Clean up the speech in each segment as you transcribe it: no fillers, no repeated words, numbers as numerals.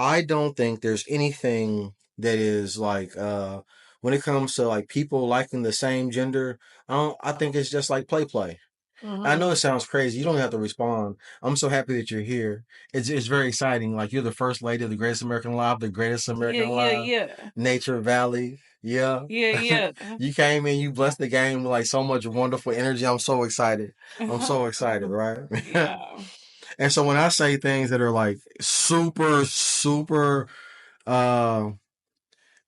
I don't think there's anything that is like when it comes to like people liking the same gender. I think it's just like play. I know it sounds crazy. You don't have to respond. I'm so happy that you're here. It's very exciting. Like you're the first lady of the Greatest American Alive, the Greatest Yeah, American yeah, Alive, yeah. Nature Valley. Yeah. Yeah, yeah. You came in, you blessed the game with like so much wonderful energy. I'm so excited. I'm so excited, right? Yeah. And so when I say things that are like super uh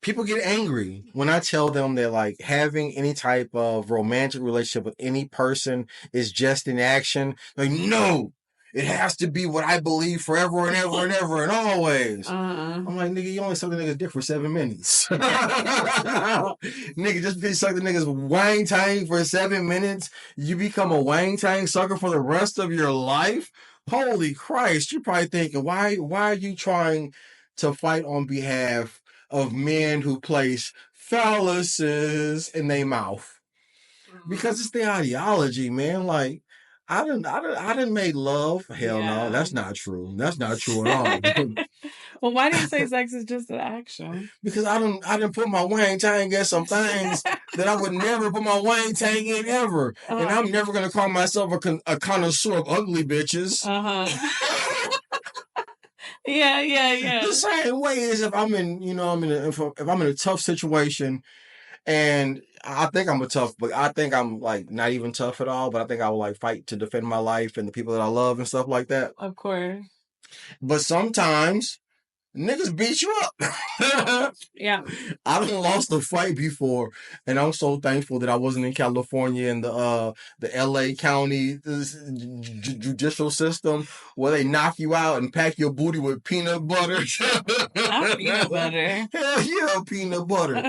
people get angry when I tell them that like having any type of romantic relationship with any person is just an action. Like, no, it has to be what I believe forever and ever and ever and always. Uh, I'm like, nigga, you only suck the nigga's dick for 7 minutes. Nigga, just because you suck the nigga's wang tang for 7 minutes, you become a wang tang sucker for the rest of your life? Holy Christ, you're probably thinking, why are you trying to fight on behalf of men who place phalluses in their mouth? Because it's the ideology, man. Like, I didn't make love. Hell no, yeah. that's not true. That's not true at all. Well, why do you say sex is just an action? Because I didn't put my wang tang in some things that I would never put my wang tang in ever. And Uh, I'm never gonna call myself a connoisseur of ugly bitches. uh-huh. Yeah, yeah, The yeah. same way as if I'm in, if I'm in a tough situation, and I think I'm a tough, but I think I'm like not even tough at all. But I think I will like fight to defend my life and the people that I love and stuff like that. Of course. But sometimes niggas beat you up. Yeah. I done lost a fight before, and I'm so thankful that I wasn't in California in the L.A. County judicial system where they knock you out and pack your booty with peanut butter. Not peanut butter. Hell yeah, peanut butter.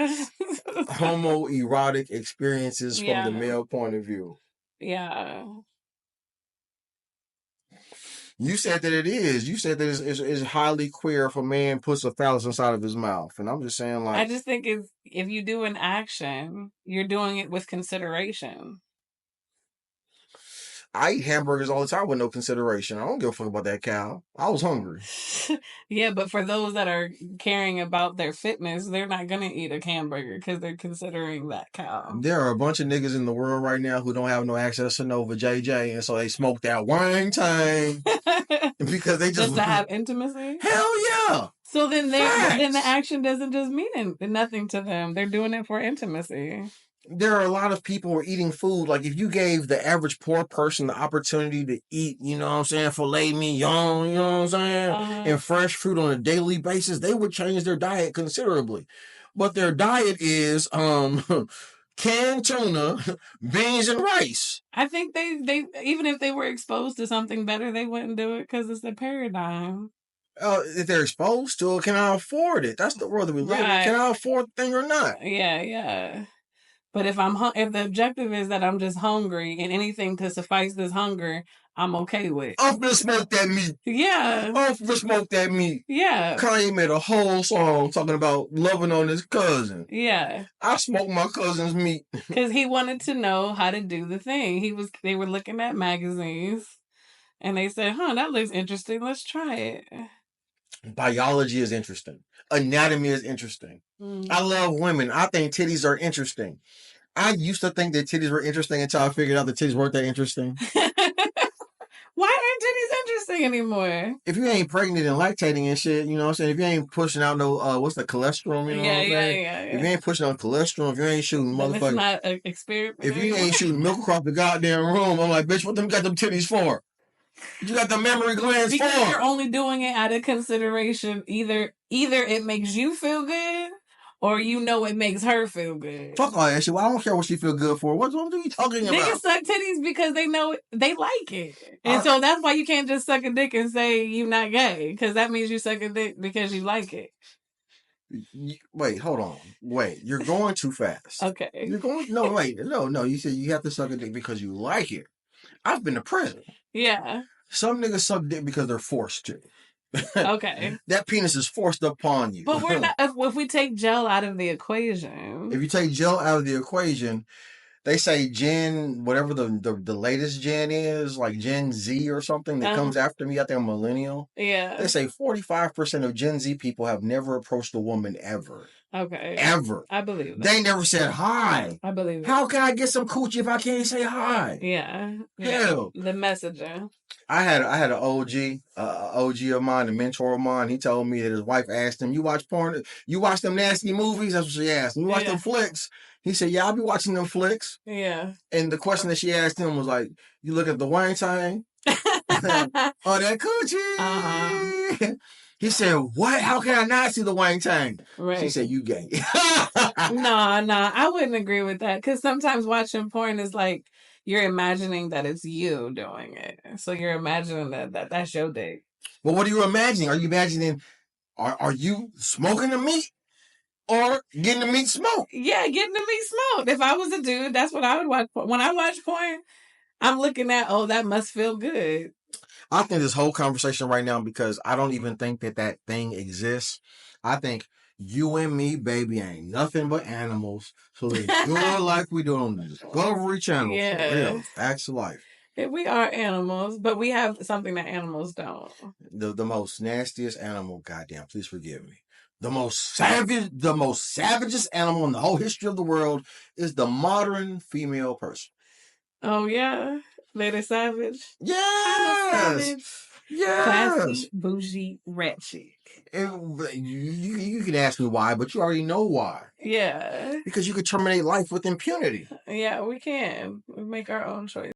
Homoerotic experiences from the Yeah. male point of view. Yeah. You said that it is. You said that it's highly queer if a man puts a phallus inside of his mouth, and I'm just saying I like. just think if you do an action, you're doing it with consideration. I eat hamburgers all the time with no consideration. I don't give a fuck about that cow. I was hungry. Yeah, but for those that are caring about their fitness, they're not gonna eat a hamburger because they're considering that cow. There are a bunch of niggas in the world right now who don't have no access to Nova JJ, and so they smoke that wine tang because they Just just to have intimacy. hell yeah. So then then the Facts. action doesn't just mean nothing to them. They're doing it for intimacy. There are a lot of people who are eating food. Like if you gave the average poor person the opportunity to eat, you know what I'm saying, filet mignon, you know what I'm saying, and fresh fruit on a daily basis, they would change their diet considerably. But their diet is canned tuna, beans, and rice. I think they even if they were exposed to something better, they wouldn't do it because it's the paradigm. If they're exposed to it, can I afford it? That's the world that we live in. Can I afford the thing or not? Yeah, yeah. But if if the objective is that I'm just hungry and anything to suffice this hunger, I'm okay with. I'm gonna smoke that meat. Yeah. I'm gonna smoke that meat. Yeah. Kanye made a whole song talking about loving on his cousin. Yeah. I smoke my cousin's meat. Because he wanted to know how to do the thing. They were looking at magazines and they said, huh, that looks interesting. Let's try it. Biology is interesting. Anatomy is interesting. I love women. I think titties are interesting. I used to think that titties were interesting until I figured out that titties weren't that interesting. Why aren't titties interesting anymore? If you ain't pregnant and lactating and shit, you know what I'm saying? If you ain't pushing out no, what's the cholesterol, you know what I'm saying? Yeah. If you ain't pushing on cholesterol, if you ain't shooting Then motherfucker. it's not an experiment. If you ain't shooting milk across the goddamn room, I'm like, bitch, what them got them titties for? You got the mammary glands because for? You're only doing it out of consideration. Either it makes you feel good or you know it makes her feel good. Fuck all that shit. Well, I don't care what she feel good for. What are you talking about? Niggas suck titties because they know they like it. And so that's why you can't just suck a dick and say you're not gay. Because that means you suck a dick because you like it. Wait, hold on. Wait, you're going too fast. Okay. You're going... No, wait. No. You said you have to suck a dick because you like it. I've been to prison. Yeah. Some niggas suck dick because they're forced to. Okay. That penis is forced upon you. But we're not... If we take gel out of the equation... If you take gel out of the equation, They say Gen, whatever the latest Gen is, like Gen Z or something that comes after me. I think I'm millennial. Yeah. They say 45% of Gen Z people have never approached a woman ever. Okay. Ever. I believe that. They never said hi. I believe it. How can I get some coochie if I can't say hi? Yeah. Hell. The messenger. I had an OG of mine, a mentor of mine. He told me that his wife asked him, "You watch porn? You watch them nasty movies?" That's what she asked him. "You watch them flicks?" He said, "Yeah, I'll be watching them flicks." Yeah. And the question that she asked him was like, "You look at the wine time? Oh, that coochie." He said, "What? How can I not see the wang tang?" Right. She said, "You gay." No, I wouldn't agree with that, because sometimes watching porn is like you're imagining that it's you doing it, so you're imagining that's your dick. Well, what are you imagining? Are you imagining? Are you smoking the meat or getting the meat smoked? Yeah, getting the meat smoked. If I was a dude, that's what I would watch. When I watch porn, I'm looking at, oh, that must feel good. I think this whole conversation right now, because I don't even think that thing exists. I think you and me, baby, ain't nothing but animals. So let's do it like we do on the Discovery Channel. Yeah. For real. Facts of life. We are animals, but we have something that animals don't. The most nastiest animal, goddamn, please forgive me. The most savagest animal in the whole history of the world is the modern female person. Oh yeah, Lady Savage. Yes. Yes. Classy, bougie, ratchet. You can ask me why, but you already know why. Yeah. Because you could terminate life with impunity. Yeah, we can. We make our own choice.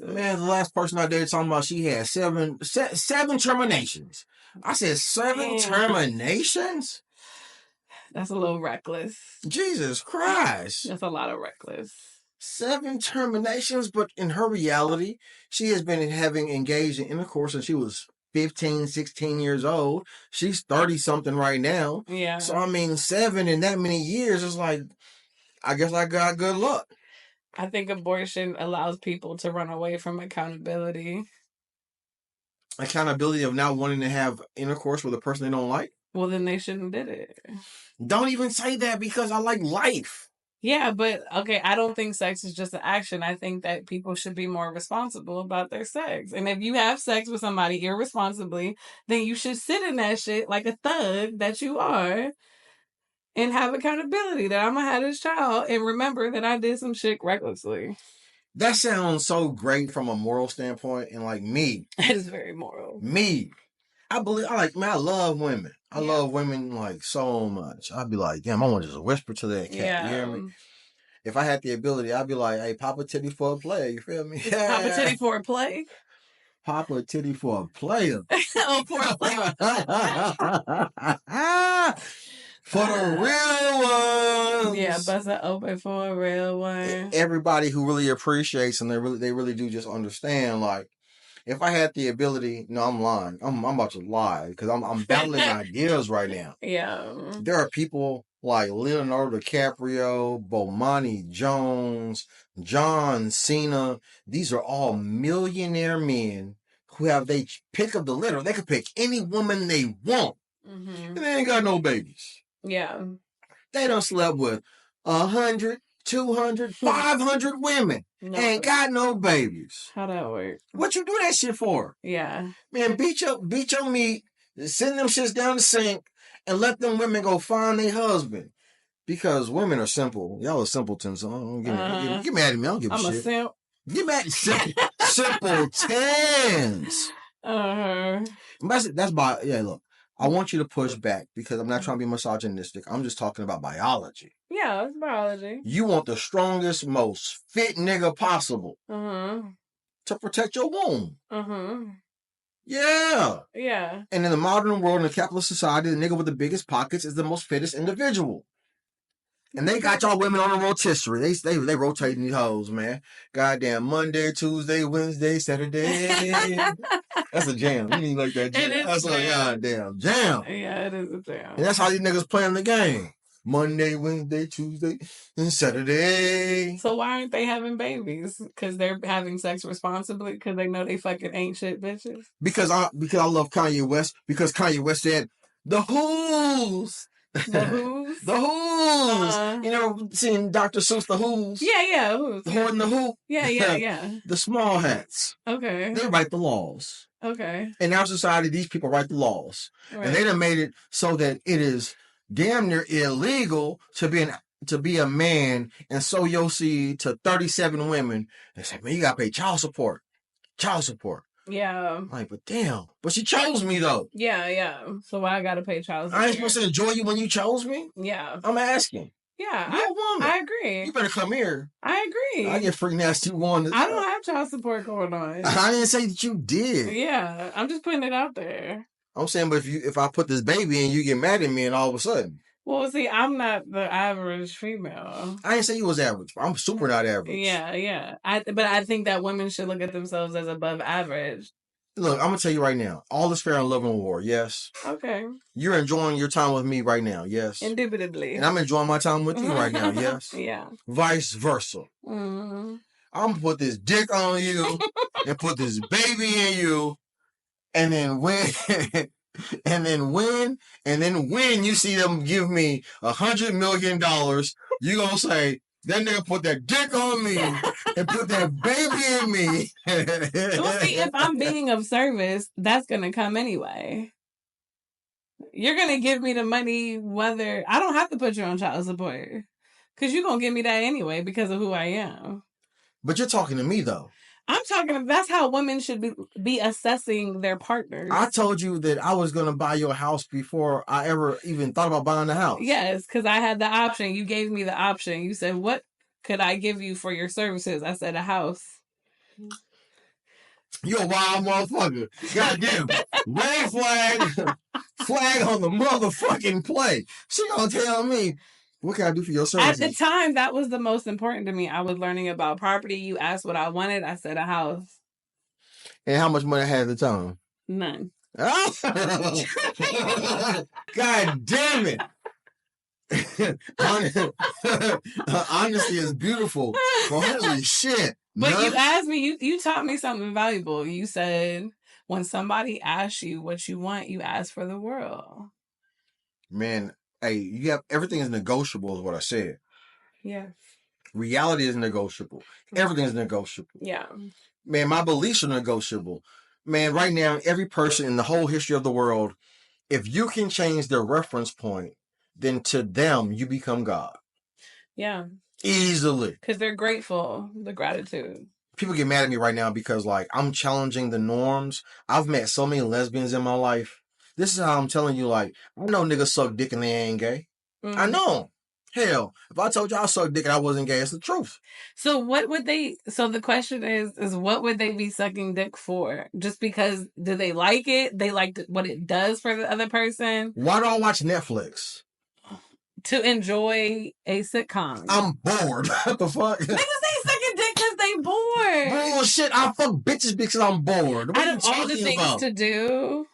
Man, the last person I dated talking about she had seven terminations. I said seven terminations? That's a little reckless. Jesus Christ. That's a lot of reckless. 7 terminations, but in her reality, she has been engaged in intercourse since she was 15, 16 years old. She's 30-something right now. Yeah. So, I mean, 7 in that many years is like, I guess I got good luck. I think abortion allows people to run away from accountability. Accountability of not wanting to have intercourse with a person they don't like? Well, then they shouldn't did it. Don't even say that, because I like life. Yeah, but okay, I don't think sex is just an action. I think that people should be more responsible about their sex. And if you have sex with somebody irresponsibly, then you should sit in that shit like a thug that you are and have accountability that I'm going to have this child and remember that I did some shit recklessly. That sounds so great from a moral standpoint, and like me. It is very moral. Me. I love women. I love women like so much. I'd be like, damn, I want to just whisper to that cat. Yeah. You hear me? If I had the ability, I'd be like, hey, pop a titty for a player. You feel me? Pop a titty for a play? Pop a titty for a player. Oh, for a player. For the real ones. Yeah, bust it open for a real one. Everybody who really appreciates and they really do just understand, like, if I had the ability, no, I'm lying. I'm about to lie because I'm battling ideas right now. Yeah. There are people like Leonardo DiCaprio, Bomani Jones, John Cena. These are all millionaire men who have they pick of the litter. They could pick any woman they want. Mm-hmm. And they ain't got no babies. Yeah. They done slept with 100, 200, 500 women. No. Ain't got no babies. How that work? What you do that shit for? Yeah. Man, beat your meat, send them shits down the sink, and let them women go find their husband. Because women are simple. Y'all are simpletons. So don't get mad at me. I don't give a shit. I'm a simp. Get mad at simpletons. That's look, I want you to push back because I'm not trying to be misogynistic. I'm just talking about biology. Yeah, it's biology. You want the strongest, most fit nigga possible to protect your womb. Yeah. Yeah. And in the modern world, in the capitalist society, the nigga with the biggest pockets is the most fittest individual. And they got y'all women on a rotisserie. They rotating these hoes, man. Goddamn Monday, Tuesday, Wednesday, Saturday. That's a jam. You need like that jam. That's a goddamn jam. Yeah, it is a jam. And that's how these niggas playing the game. Monday, Wednesday, Tuesday, and Saturday. So why aren't they having babies? Because they're having sex responsibly? Because they know they fucking ain't shit bitches? Because I love Kanye West. Because Kanye West said, the Who's. The Who's? The Who's. You know, seeing Dr. Seuss, the Who's. Yeah, Who's. The Hoard and the Who. Yeah. The small hats. Okay. They write the laws. Okay. In our society, these people write the laws. Right. And they done made it so that it is damn near illegal to be a man and sow your seed to 37 women. They say, man, you gotta pay child support. Yeah. I'm like, but damn. But she chose me though. Yeah. So why I gotta pay child support? I ain't supposed to enjoy you when you chose me? Yeah. I'm asking. Yeah. You're a woman. I agree. You better come here. I agree. I get free nasty one. I don't have child support going on. I didn't say that you did. Yeah. I'm just putting it out there. I'm saying, but if I put this baby in, you get mad at me and all of a sudden. Well, see, I'm not the average female. I didn't say you was average. I'm super not average. Yeah. But I think that women should look at themselves as above average. Look, I'm going to tell you right now. All is fair in love and war, yes. Okay. You're enjoying your time with me right now, yes. Indubitably. And I'm enjoying my time with you right now, yes. Yeah. Vice versa. I'm going to put this dick on you and put this baby in you. And then when you see them give me $100 million, you gonna say, that nigga put that dick on me and put that baby in me. Well, see, if I'm being of service, that's gonna come anyway. You're gonna give me the money whether I don't have to put you on child support. Because you're gonna give me that anyway because of who I am. But you're talking to me though. I'm talking, that's how women should be assessing their partners. I told you that I was going to buy your house before I ever even thought about buying the house. Yes, because I had the option. You gave me the option. You said, what could I give you for your services? I said, a house. You a wild motherfucker. Goddamn. Red flag on the motherfucking play. She gonna tell me, what can I do for your services? At the time, that was the most important to me. I was learning about property. You asked what I wanted. I said a house. And how much money I had at the time? None. God damn it. Honesty is beautiful. But holy shit. But you asked me, you taught me something valuable. You said, when somebody asks you what you want, you ask for the world. Man, hey, everything is negotiable is what I said. Yeah. Reality is negotiable. Everything is negotiable. Yeah. Man, my beliefs are negotiable. Man, right now, every person in the whole history of the world, if you can change their reference point, then to them, you become God. Yeah. Easily. Because they're grateful, the gratitude. People get mad at me right now because, like, I'm challenging the norms. I've met so many lesbians in my life. This is how I'm telling you, like, I know niggas suck dick and they ain't gay. I know. Hell, if I told you I sucked dick and I wasn't gay, it's the truth. So the question is what would they be sucking dick for? Just because, do they like it? They like what it does for the other person? Why do I watch Netflix? To enjoy a sitcom. I'm bored. What the fuck? Niggas ain't sucking dick because they bored. Bullshit. I fuck bitches because I'm bored. What out of all the things to do.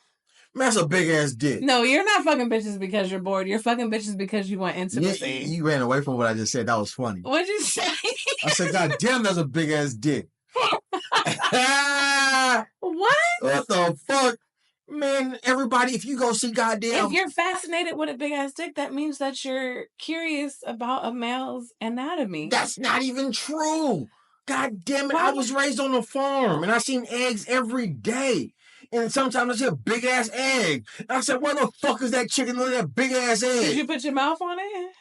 Man, that's a big ass dick. No, you're not fucking bitches because you're bored. You're fucking bitches because you want intimacy. You ran away from what I just said. That was funny. What'd you say? I said, God damn, that's a big ass dick. What? What the fuck? Man, everybody, if you go see goddamn... If you're fascinated with a big ass dick, that means that you're curious about a male's anatomy. That's not even true. God damn it. I was raised on a farm and I seen eggs every day. And sometimes I see a big ass egg. And I said, where the fuck is that chicken with that big ass egg? Did you put your mouth on it?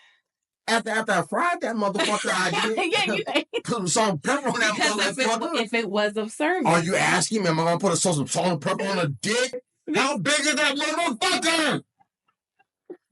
After I fried that motherfucker, I did. Yeah, you think. Put some salt and pepper on that motherfucker. If it was of service. Are you asking me, am I going to put some salt and pepper on a dick? How big is that motherfucker?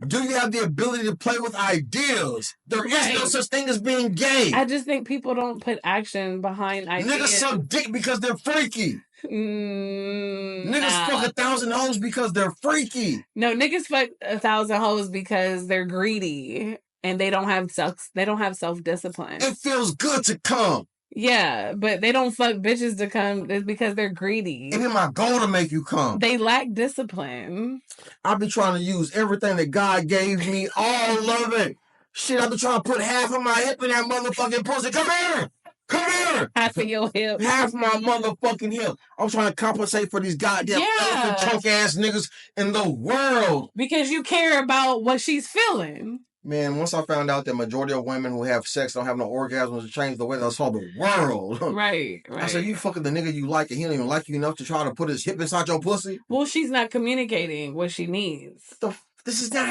Do you have the ability to play with ideas? There is no such thing as being gay. I just think people don't put action behind ideas. Niggas suck dick because they're freaky. Niggas fuck 1,000 hoes because they're freaky. No, niggas fuck 1,000 hoes because they're greedy and they don't have self-discipline. It feels good to come. Yeah, but they don't fuck bitches to come. It's because they're greedy. It ain't my goal to make you come. They lack discipline. I be trying to use everything that God gave me, all of it. Shit, I be trying to put half of my hip in that motherfucking pussy. Come here. Come here. Half of your hip. Half my motherfucking hip. I'm trying to compensate for these goddamn chunk ass niggas in the world. Because you care about what she's feeling. Man, once I found out that majority of women who have sex don't have no orgasms, it changed the way that I saw the world. Right. I said, you fucking the nigga you like and he don't even like you enough to try to put his hip inside your pussy? Well, she's not communicating what she needs. That's not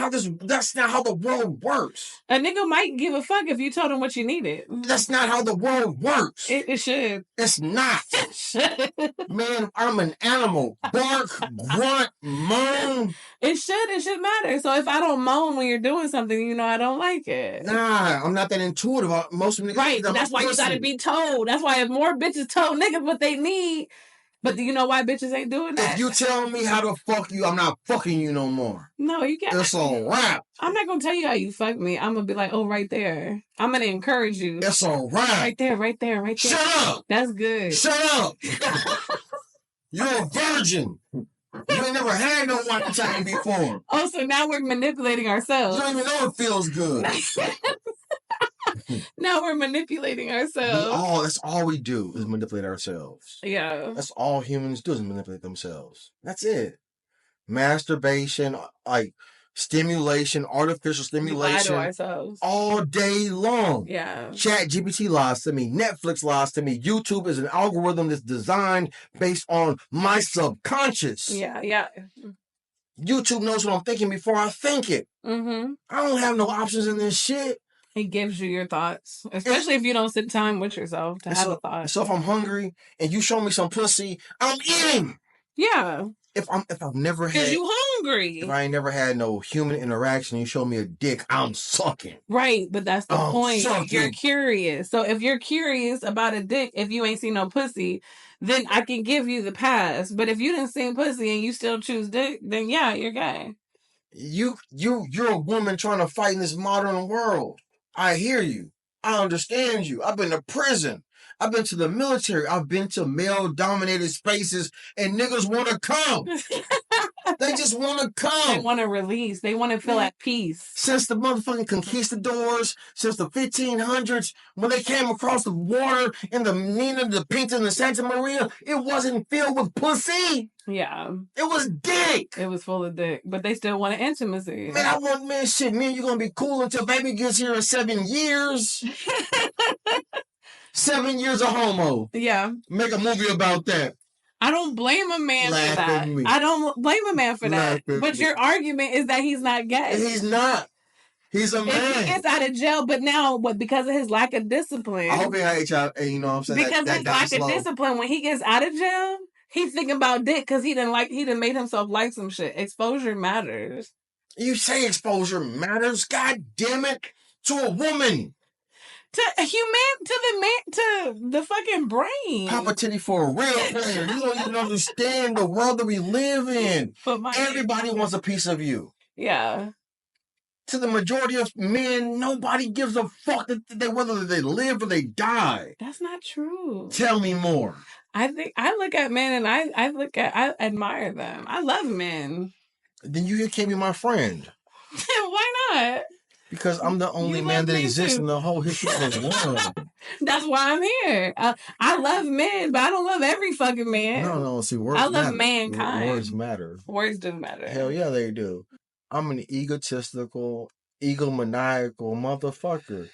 how the world works. A nigga might give a fuck if you told him what you needed. That's not how the world works. It should. It's not. It should. Man, I'm an animal. Bark, grunt, moan. It should matter. So if I don't moan when you're doing something, you know I don't like it. Nah, I'm not that intuitive. Most of them niggas. Right. That's why you gotta be told. That's why if more bitches told niggas what they need. But do you know why bitches ain't doing that? If you tell me how to fuck you, I'm not fucking you no more. No, you can't. It's a wrap. I'm not going to tell you how you fuck me. I'm going to be like, oh, right there. I'm going to encourage you. It's a wrap. Right there, right there, right there. Shut up. That's good. Shut up. You're a virgin. You ain't never had no one time before. Oh, so now we're manipulating ourselves. You don't even know it feels good. Now we're manipulating ourselves. That's all we do is manipulate ourselves. Yeah. That's all humans do is manipulate themselves. That's it. Masturbation, like stimulation, artificial stimulation. We lie to ourselves. All day long. Yeah. ChatGPT lies to me. Netflix lies to me. YouTube is an algorithm that's designed based on my subconscious. Yeah. YouTube knows what I'm thinking before I think it. Mm-hmm. I don't have no options in this shit. It gives you your thoughts, especially if you don't sit time with yourself to have a thought. So if I'm hungry and you show me some pussy, I'm eating. Yeah. If I've never had, because you hungry. If I ain't never had no human interaction, and you show me a dick, I'm sucking. Right, but that's the point. Sucking. You're curious. So if you're curious about a dick, if you ain't seen no pussy, then I can give you the pass. But if you didn't see pussy and you still choose dick, then yeah, you're gay. You're a woman trying to fight in this modern world. I hear you. I understand you. I've been to prison. I've been to the military. I've been to male-dominated spaces, and niggas want to come. They just want to come. They want to release. They want to feel at peace. Since the motherfucking conquistadors, since the 1500s, when they came across the water in the Nina, the Pinta, and the Santa Maria, it wasn't filled with pussy. Yeah. It was dick. It was full of dick. But they still wanted intimacy. Man, I want, me and you going to be cool until baby gets here in 7 years. 7 years of homo. Yeah. Make a movie about that. I don't blame a man for that. I don't blame a man for that. But your argument is that he's not gay. He's not. He's a man. If he gets out of jail, but now, because of his lack of discipline. I hope he had HIV, you know what I'm saying? Because of his lack of discipline, when he gets out of jail, he's thinking about dick because he done made himself like some shit. Exposure matters. You say exposure matters? God damn it. To a woman. To the fucking brain. Papa titty for a real player. You don't even understand the world that we live in. Everybody wants a piece of you. Yeah. To the majority of men, nobody gives a fuck whether they live or they die. That's not true. Tell me more. I think I look at men and I admire them. I love men. Then you can't be my friend. Why not? Because I'm the only man that exists in the whole history of the world. That's why I'm here. I love men, but I don't love every fucking man. No. See, words I love matter. mankind. Words matter. Words do matter. Hell yeah, they do. I'm an egotistical, egomaniacal motherfucker.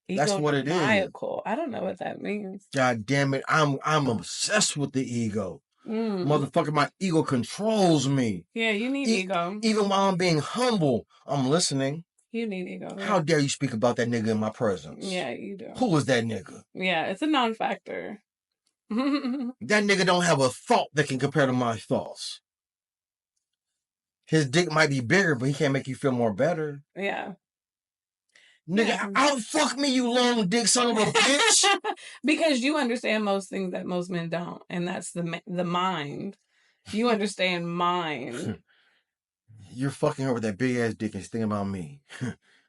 That's what it is. I don't know what that means. God damn it. I'm obsessed with the ego. Motherfucker, my ego controls me. Yeah, you need ego. Even while I'm being humble, I'm listening. You need ego. How dare you speak about that nigga in my presence? Yeah, you do. Who is that nigga? Yeah, it's a non-factor. That nigga don't have a thought that can compare to my thoughts. His dick might be bigger, but he can't make you feel more better. Yeah. Nigga, out fuck me, you long dick son of a bitch. Because you understand most things that most men don't, and that's the mind. You understand mind. You're fucking her with that big ass dick and thinking about me.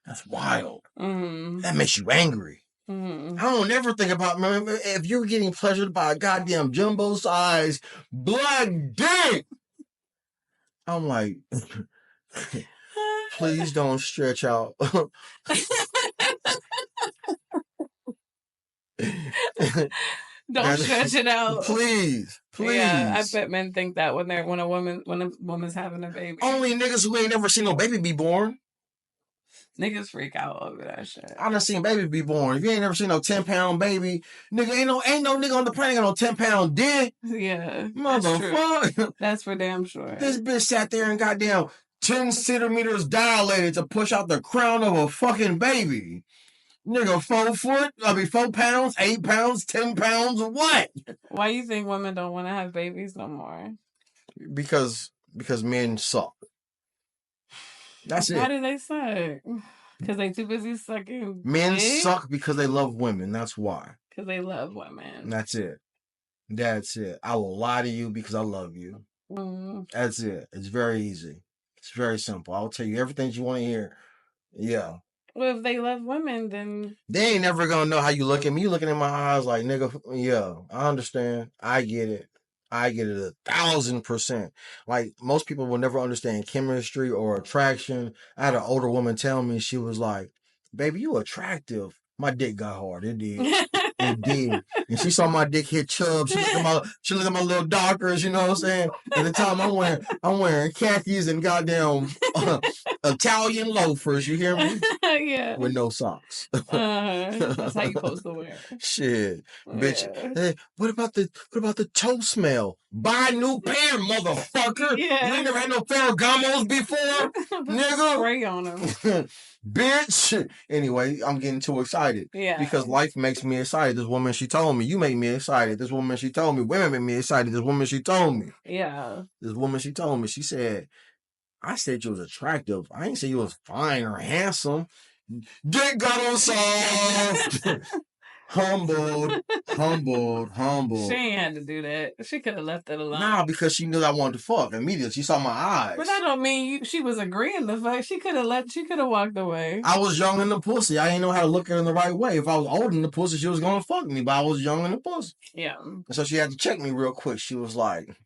That's wild. Mm-hmm. That makes you angry. Mm-hmm. I don't ever think about, if you're getting pleasured by a goddamn jumbo size black dick. I'm like, please don't stretch out. Don't stretch it out. Please. Yeah, I bet men think that when a woman's having a baby. Only niggas who ain't never seen no baby be born. Niggas freak out over that shit. I done seen baby be born. If you ain't never seen no 10-pound baby, nigga, ain't no nigga on the planet got no 10-pound dick. Yeah. Motherfucker. That's for damn sure. This bitch sat there and goddamn 10 centimeters dilated to push out the crown of a fucking baby. Nigga, 4 pounds, 8 pounds, 10 pounds, or what? Why you think women don't want to have babies no more? Because men suck. That's it. Why do they suck? Because they too busy sucking. Men suck because they love women. That's why. Because they love women. That's it. I will lie to you because I love you. That's it. It's very easy. It's very simple. I'll tell you everything you want to hear. Yeah. Well, if they love women, then they ain't never gonna know how you look at me. You looking in my eyes like, nigga, yeah, I understand. I get it 1,000%. Like, most people will never understand chemistry or attraction. I had an older woman tell me, she was like, baby, you attractive. My dick got hard. It did. It did. And she saw my dick hit chub. She looked at my little darkers, you know what I'm saying? At the time I'm wearing khakis and goddamn Italian loafers, you hear me? Yeah. With no socks. That's how you supposed to wear. Shit. Bitch. Hey, what about the toe smell? Buy a new pair, motherfucker. Yeah. You ain't never had no Ferragamos before? Nigga. Spray on them. Bitch. Anyway, I'm getting too excited. Yeah. Because life makes me excited. This woman, she told me. You make me excited. This woman, she told me. Women make me excited. This woman, she told me. Yeah. This woman, she told me. She said, I said you was attractive. I ain't say you was fine or handsome. Dick got on soft. Humbled. She ain't had to do that. She could have left it alone. Nah, because she knew I wanted to fuck immediately. She saw my eyes. But that don't mean she was agreeing to fuck. She could have walked away. I was young in the pussy. I didn't know how to look at her in the right way. If I was old in the pussy, she was gonna fuck me. But I was young in the pussy. Yeah. And so she had to check me real quick. She was like,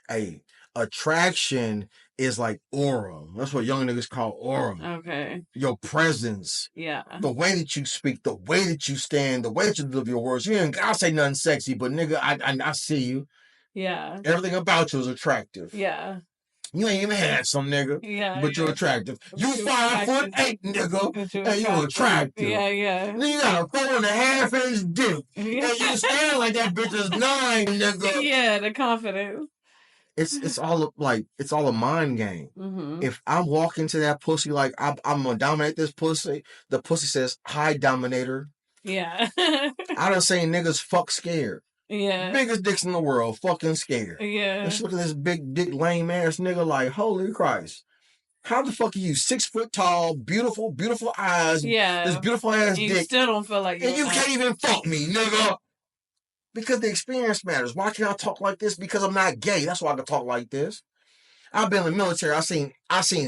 hey, attraction is like aura. That's what young niggas call aura. Okay. Your presence. Yeah. The way that you speak, the way that you stand, the way that you deliver your words. You ain't gotta say nothing sexy, but nigga, I see you. Yeah. Everything about you is attractive. Yeah. You ain't even handsome, nigga. Yeah. But you're attractive. You 5'8", nigga. And you attractive. Yeah, yeah. Then you got a 4.5-inch dick. Yeah. And you stand like that bitch is 9, nigga. Yeah, the confidence. It's all a mind game. Mm-hmm. If I walk into that pussy like I'm gonna dominate this pussy, the pussy says, "Hi, dominator." Yeah. I done seen niggas fuck scared. Yeah. Biggest dicks in the world, fucking scared. Yeah. And she look at this big dick lame ass nigga like, holy Christ. How the fuck are you 6 foot tall, beautiful eyes, this beautiful ass dick. You still don't feel like and you can't even fuck me, nigga. Because the experience matters. Why can't I talk like this? Because I'm not gay. That's why I can talk like this. I've been in the military. I seen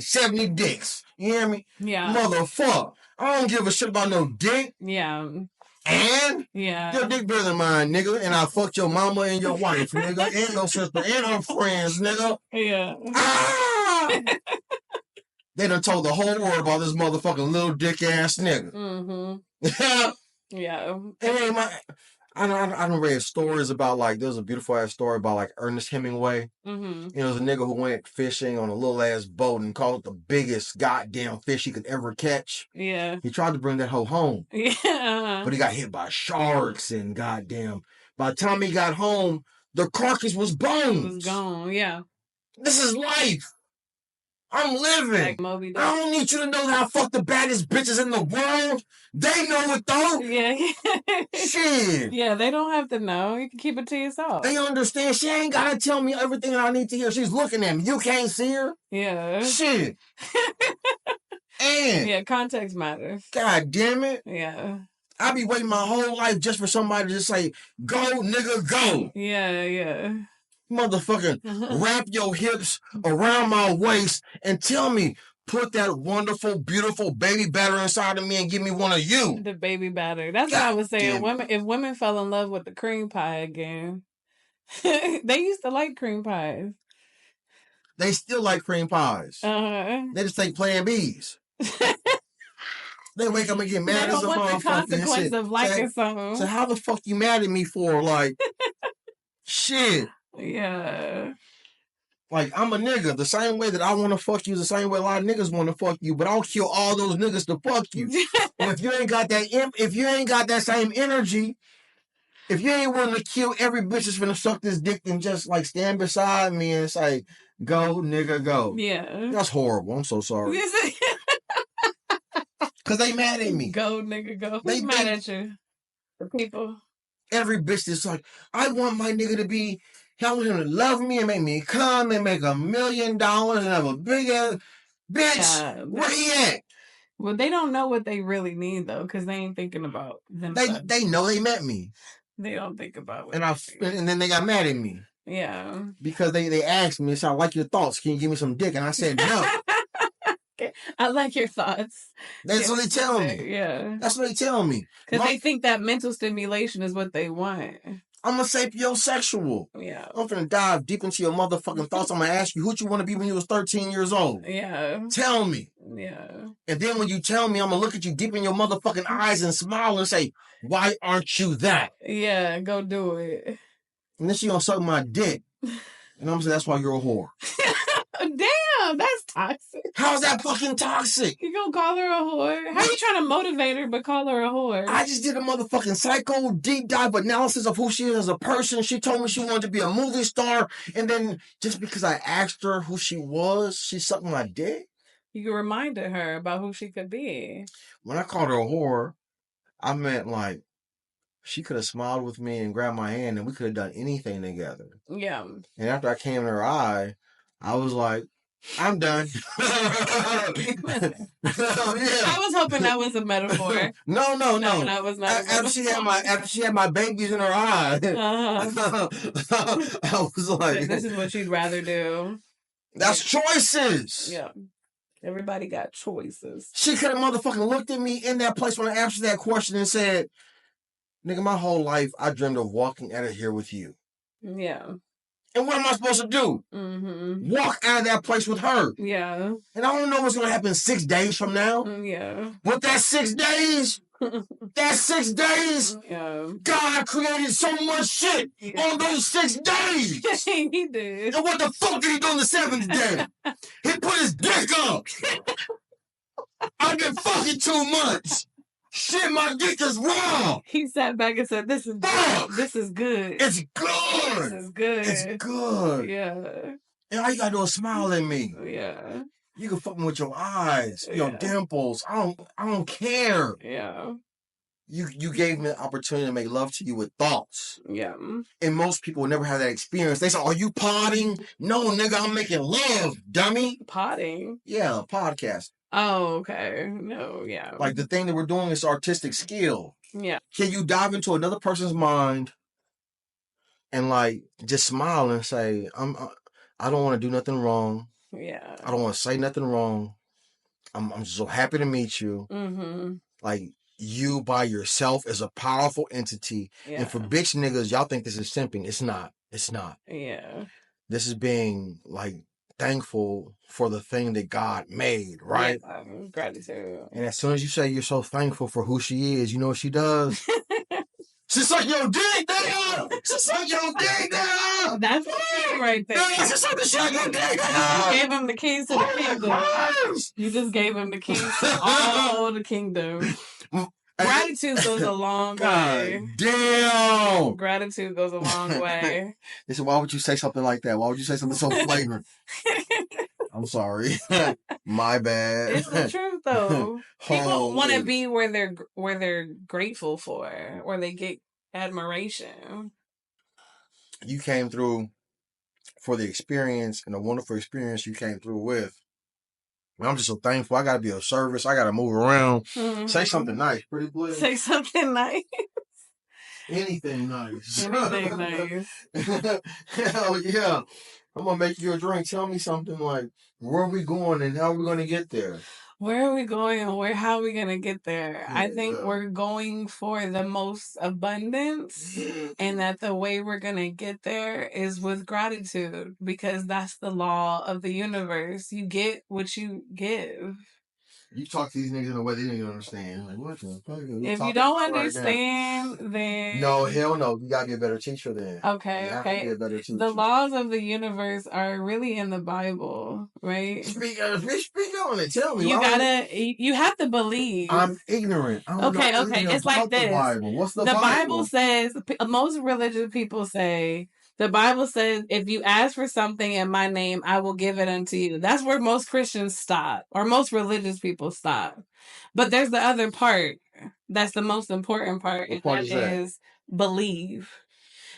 70 dicks. You hear me? Yeah. Motherfucker. I don't give a shit about no dick. Yeah. And? Yeah. Your dick better than mine, nigga. And I fucked your mama and your wife, nigga. And your sister and her friends, nigga. Yeah. Ah! They done told the whole world about this motherfucking little dick ass nigga. Mm-hmm. Yeah. Hey, I done read stories about, like, there's a beautiful ass story about, like, Ernest Hemingway. Mm-hmm. You know, there's a nigga who went fishing on a little ass boat and caught the biggest goddamn fish he could ever catch. Yeah. He tried to bring that hoe home. Yeah. But he got hit by sharks and goddamn. By the time he got home, the carcass was bones. It was gone, yeah. This is life. I'm living. Like Moby Dick. I don't need you to know that I fuck the baddest bitches in the world. They know it though. Yeah. Shit. Yeah, they don't have to know. You can keep it to yourself. They understand. She ain't gotta tell me everything I need to hear. She's looking at me. You can't see her. Yeah. Shit. And yeah, context matters. God damn it. Yeah. I be waiting my whole life just for somebody to just say, "Go, nigga, go." Yeah, yeah. Motherfucking wrap your hips around my waist and tell me, put that wonderful, beautiful baby batter inside of me and give me one of you. The baby batter. That's what I was saying. If women fell in love with the cream pie again, they used to like cream pies. They still like cream pies. They just take Plan Bs. They wake up and get mad as a motherfucker. The consequence of liking something. So how the fuck you mad at me for? Like, shit. Yeah. Like, I'm a nigga. The same way that I want to fuck you is the same way a lot of niggas want to fuck you. But I'll kill all those niggas to fuck you. And if you ain't got that same energy, if you ain't willing to kill every bitch that's finna suck this dick and just like stand beside me and say, "Go, nigga, go." Yeah. That's horrible. I'm so sorry. Cause they mad at me. Go, nigga, go. Who's mad at you? The people. Every bitch is like, I want my nigga to be, I want him to love me and make me come and make $1 million and have a big ass bitch. Where he at? Well, they don't know what they really need though, because they ain't thinking about themselves. They know they met me. They don't think about what and then they got mad at me. Yeah. Because they asked me, so I like your thoughts. Can you give me some dick? And I said no. I like your thoughts. That's what they tell me. Yeah. That's what they tell me. Because they think that mental stimulation is what they want. I'm a sapiosexual. Yeah. I'm finna dive deep into your motherfucking thoughts. I'm gonna ask you, who'd you want to be when you was 13 years old? Yeah. Tell me. Yeah. And then when you tell me, I'm gonna look at you deep in your motherfucking eyes and smile and say, why aren't you that? Yeah, go do it. And then she gonna suck my dick. And I'm gonna say, that's why you're a whore. Damn, that's toxic. How's that fucking toxic? You gonna call her a whore? How you trying to motivate her but call her a whore? I just did a motherfucking psycho deep dive analysis of who she is as a person. She told me she wanted to be a movie star. And then just because I asked her who she was, she sucked my dick? You reminded her about who she could be. When I called her a whore, I meant like, she could have smiled with me and grabbed my hand and we could have done anything together. Yeah. And after I came in her eye, I was like, I'm done. I was hoping that was a metaphor. No, that was not. After she had my babies in her eye, I was like, this is what you'd rather do. That's choices. Yeah. Everybody got choices. She could have motherfucking looked at me in that place when I asked that question and said, nigga, my whole life I dreamed of walking out of here with you. Yeah. And what am I supposed to do? Mm-hmm. Walk out of that place with her. Yeah. And I don't know what's going to happen 6 days from now. Yeah. But that 6 days, yeah. God created so much shit on those 6 days. He did. And what the fuck did he do on the 7th day? He put his dick up. I've been fucking 2 months. Shit, my dick is raw. He sat back and said, this is good. This is good. It's good. This is good. It's good. Yeah. And all you gotta do is smile at me. Yeah. You can fuck me with your eyes, your dimples. I don't care. Yeah. You gave me the opportunity to make love to you with thoughts. Yeah. And most people never have that experience. They say, are you potting? No, nigga, I'm making love, dummy. Potting? Yeah, podcast. Oh, okay. No, yeah. Like the thing that we're doing is artistic skill. Yeah. Can you dive into another person's mind and like just smile and say, I don't want to do nothing wrong. Yeah. I don't want to say nothing wrong. I'm so happy to meet you. Mm-hmm. Like you by yourself is a powerful entity. Yeah. And for bitch niggas, y'all think this is simping. It's not. It's not. Yeah. This is being like thankful for the thing that God made, right? Yeah, gratitude. And as soon as you say you're so thankful for who she is, you know what she does? She suck your dick down! She suck your dick down! That's it right there. She suck the shit your dick down! You gave him the keys to the kingdom. You just gave him the keys to all the kingdom. Gratitude goes a long way. Damn! Gratitude goes a long way. They said, why would you say something like that? Why would you say something so flagrant? I I'm sorry. My bad. It's the truth, though. People want to be where they're grateful for, where they get admiration. You came through for the experience and the wonderful experience you came through with. I'm just so thankful. I got to be of service. I got to move around. Mm-hmm. Say something nice, pretty please. Say something nice. Anything nice. Anything nice. Hell yeah. I'm going to make you a drink. Tell me something like, where are we going and how are we going to get there? Where are we going and how are we going to get there? Yeah. I think we're going for the most abundance, and that the way we're going to get there is with gratitude, because that's the law of the universe. You get what you give. You talk to these niggas in a way they didn't understand. Like, what the fuck? If you don't understand, then... No, hell no. You gotta be a better teacher then. Okay, okay. Be a better teacher. The laws of the universe are really in the Bible, right? Speak on it. Tell me. You have to believe. I'm ignorant. Okay. It's like this. The Bible. What's the Bible? The Bible says, most religious people say, the Bible says, if you ask for something in my name, I will give it unto you. That's where most Christians stop, or most religious people stop. But there's the other part. That's the most important part. What part is believe.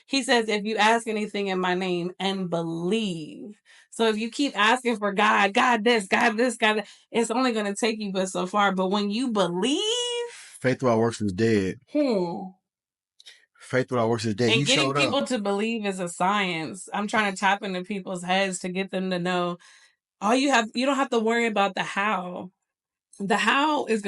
He says, if you ask anything in my name and believe. So if you keep asking for God this, God that, it's only going to take you but so far. But when you believe... Faith without works is dead. Faith without works is dead. And getting people to believe is a science. I'm trying to tap into people's heads to get them to know you don't have to worry about the how. The how is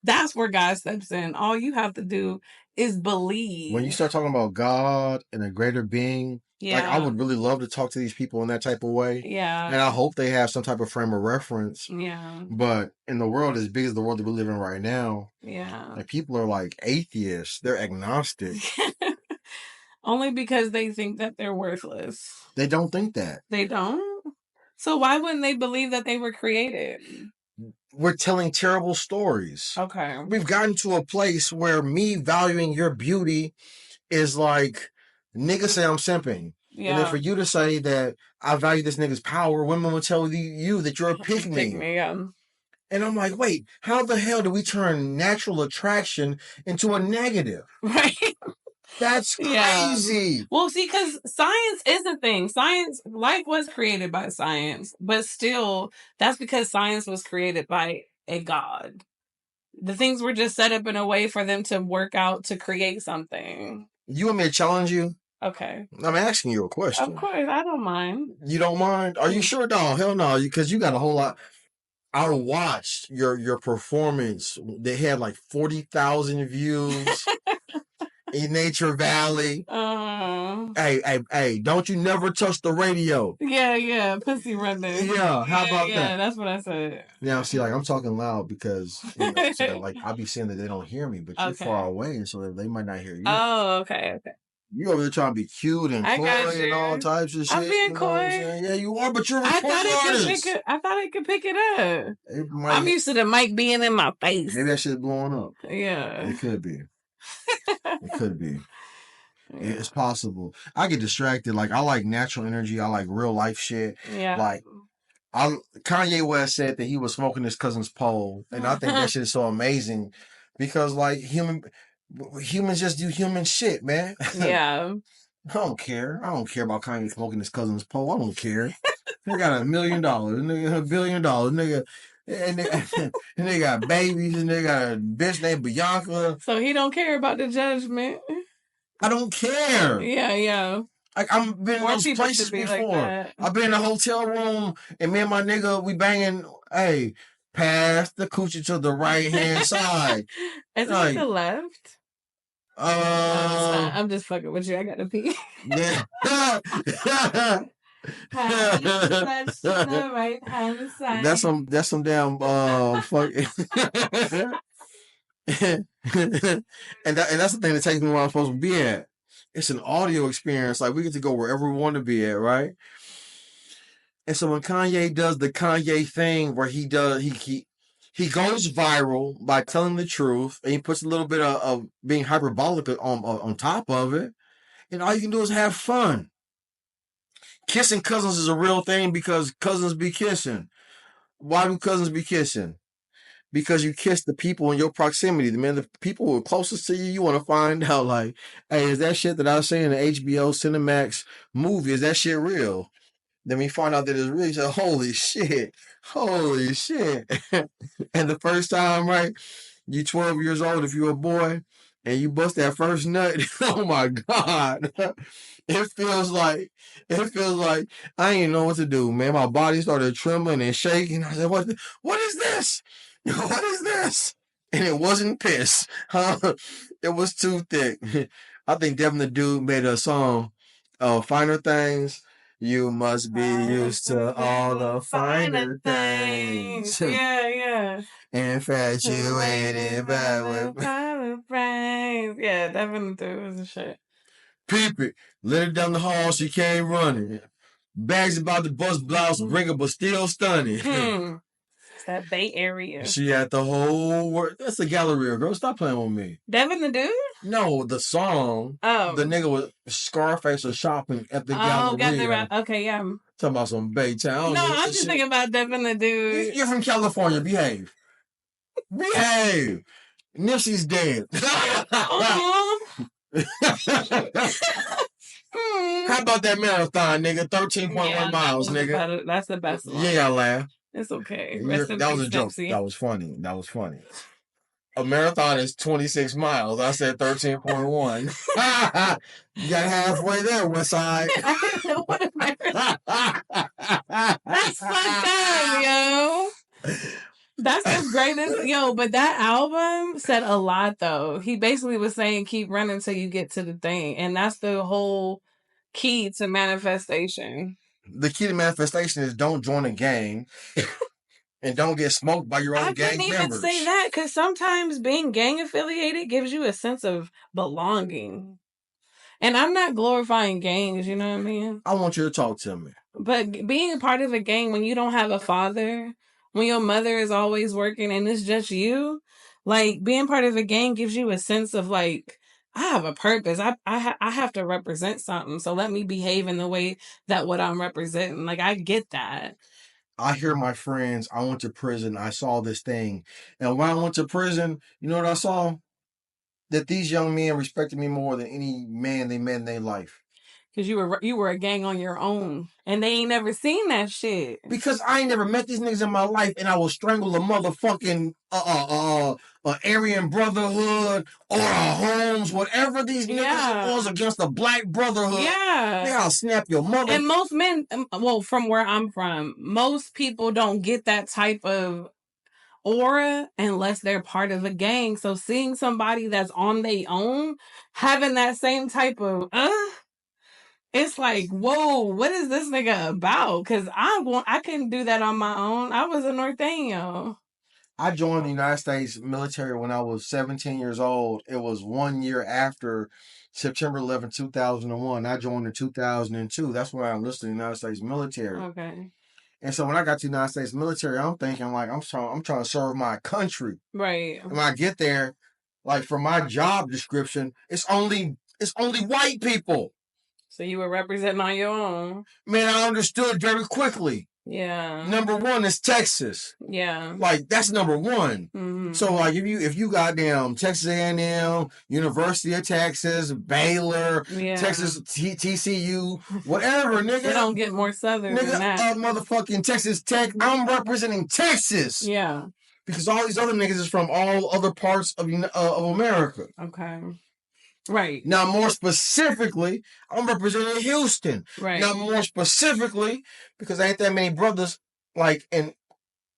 that's where God steps in. All you have to do is believe. When you start talking about God and a greater being, like, I would really love to talk to these people in that type of way. Yeah. And I hope they have some type of frame of reference. Yeah. But in the world as big as the world that we live in right now, yeah, like, people are like atheists. They're agnostic. Only because they think that they're worthless. They don't think that. They don't? So why wouldn't they believe that they were created? We're telling terrible stories. Okay. We've gotten to a place where me valuing your beauty is like, niggas say I'm simping. Yeah. And then for you to say that I value this nigga's power, women will tell you that you're a pick-me. Yeah. And I'm like, wait, how the hell do we turn natural attraction into a negative? Right. That's crazy. Yeah. Well, see, because science is a thing. Life was created by science, but still, that's because science was created by a God. The things were just set up in a way for them to work out to create something. You want me to challenge you? Okay. I'm asking you a question. Of course, I don't mind. You don't mind? Are you sure? No, hell no, because you got a whole lot. I watched your performance. They had like 40,000 views. In Nature Valley. Hey, don't you never touch the radio. Yeah, pussy running. Yeah, how about that? Yeah, that's what I said. Now, see, like, I'm talking loud because, so like, I'll be saying that they don't hear me, but you're far away, and so they might not hear you. Oh, okay. You over there trying to be cute and coy and all types of shit. I'm being coy. Yeah, you are, but you're a recording artist. I thought it could pick it up. I'm used to the mic being in my face. Maybe that shit's blowing up. Yeah. It could be. It could be. It's possible. I get distracted. Like, I like natural energy. I like real life shit. Yeah. Like, Kanye West said that he was smoking his cousin's pole, and I think that shit is so amazing because, like, humans just do human shit, man. Yeah. I don't care. I don't care about Kanye smoking his cousin's pole. I don't care. They got $1 million, nigga, $1 billion, nigga. And they got babies, and they got a bitch named Bianca. So he don't care about the judgment. I don't care. Yeah. Like, I've been in those places before. Like, I've been in a hotel room, and me and my nigga, we banging, hey, pass the coochie to the right-hand side. Is it like the left? I'm just fucking with you. I got to pee. Yeah. The right hand side. That's some damn fuck. and that's the thing that takes me where I'm supposed to be at. It's an audio experience. Like, we get to go wherever we want to be at, right? And so when Kanye does the Kanye thing where he goes viral by telling the truth, and he puts a little bit of being hyperbolic on top of it, and all you can do is have fun. Kissing cousins is a real thing because cousins be kissing. Why do cousins be kissing? Because you kiss the people in your proximity. The people who are closest to you, you want to find out, like, hey, is that shit that I was saying in the HBO Cinemax movie, is that shit real? Then we find out that it's real. You say, holy shit. Holy shit. And the first time, right, you 12 years old, if you're a boy, and you bust that first nut, oh my God. It feels like I didn't know what to do, man. My body started trembling and shaking. I said, what is this? What is this? And it wasn't piss. Huh? It was too thick. I think Devin the Dude made a song, Finer Things. You must be used to all the finer things. Yeah. Infatuated by what. Yeah, Devin the Dude was a shit. Peep it. Let her down the hall, she came running. Bags about the bust blouse, bring her, but still stunning. It's that Bay Area. She had the whole world. That's the Galleria, girl. Stop playing with me. Devin the Dude? No, the song. Oh. The nigga was Scarface was shopping at the Galleria. Okay, yeah. Talking about some Baytown. No, I'm just thinking about Devin the Dude. You're from California. Behave. Behave. Nipsey's dead. How about that marathon, nigga? 13.1 miles, nigga. That's the best one. Yeah, y'all laugh. It's okay. That was a joke. That was funny. A marathon is 26 miles. I said 13.1. You got halfway there, West Side. What a marathon. That's fucked up, yo. That's the greatest. Yo, but that album said a lot, though. He basically was saying, keep running till you get to the thing. And that's the whole key to manifestation. The key to manifestation is don't join a gang and don't get smoked by your own gang members. I couldn't even say that, because sometimes being gang affiliated gives you a sense of belonging. And I'm not glorifying gangs, you know what I mean? I want you to talk to me. But being a part of a gang when you don't have a father, when your mother is always working and it's just you, like, being part of a gang gives you a sense of, like, I have a purpose. I have to represent something. So let me behave in the way that what I'm representing. Like, I get that. I hear my friends, I went to prison. I saw this thing. And when I went to prison, you know what I saw? That these young men respected me more than any man they met in their life. Because you were a gang on your own. And they ain't never seen that shit. Because I ain't never met these niggas in my life, and I will strangle a motherfucking Aryan Brotherhood or a Holmes, whatever these niggas was against a Black Brotherhood. Yeah. I'll snap your mother. And most men, well, from where I'm from, most people don't get that type of aura unless they're part of a gang. So seeing somebody that's on their own having that same type of it's like, whoa, what is this nigga about? Because I couldn't do that on my own. I was a Norteño. I joined the United States military when I was 17 years old. It was 1 year after September 11, 2001. I joined in 2002. That's when I enlisted in the United States military. Okay. And so when I got to the United States military, I'm thinking, like, I'm trying to serve my country. Right. And when I get there, like, for my job description, it's only white people. So you were representing on your own. Man, I understood very quickly. Yeah. Number one is Texas. Yeah. Like, that's number one. Mm-hmm. So, like, if you goddamn Texas A&M, University of Texas, Baylor, Texas TCU, whatever, nigga. They don't get more southern than that. Motherfucking Texas Tech. I'm representing Texas. Yeah. Because all these other niggas is from all other parts of America. Okay. Right. Now, more specifically, I'm representing Houston. Right. Now, more specifically, because ain't that many brothers, like, and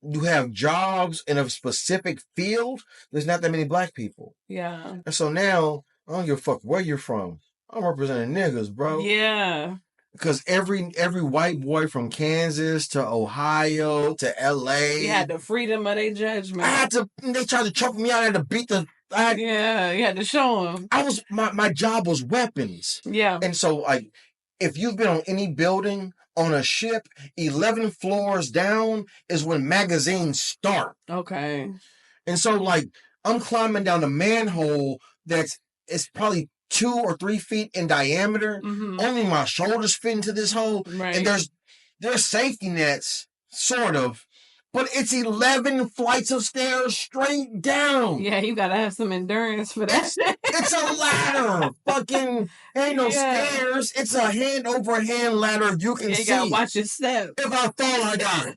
you have jobs in a specific field, there's not that many Black people. Yeah. And so now, I don't give a fuck where you're from. I'm representing niggas, bro. Yeah. Because every white boy from Kansas to Ohio to LA. You had the freedom of their judgment. They tried to choke me out. I had to beat the... you had to show them. My job was weapons. Yeah. And so, like, if you've been on any building, on a ship, 11 floors down is when magazines start. Okay. And so, like, I'm climbing down a manhole it's probably 2 or 3 feet in diameter. Mm-hmm. Only my shoulders fit into this hole. Right. And there's safety nets, sort of, but it's 11 flights of stairs straight down. Yeah, you gotta have some endurance for that. It's a ladder. Fucking ain't no stairs. It's a hand over hand ladder. You can see. You gotta watch your step. If I fall, I die.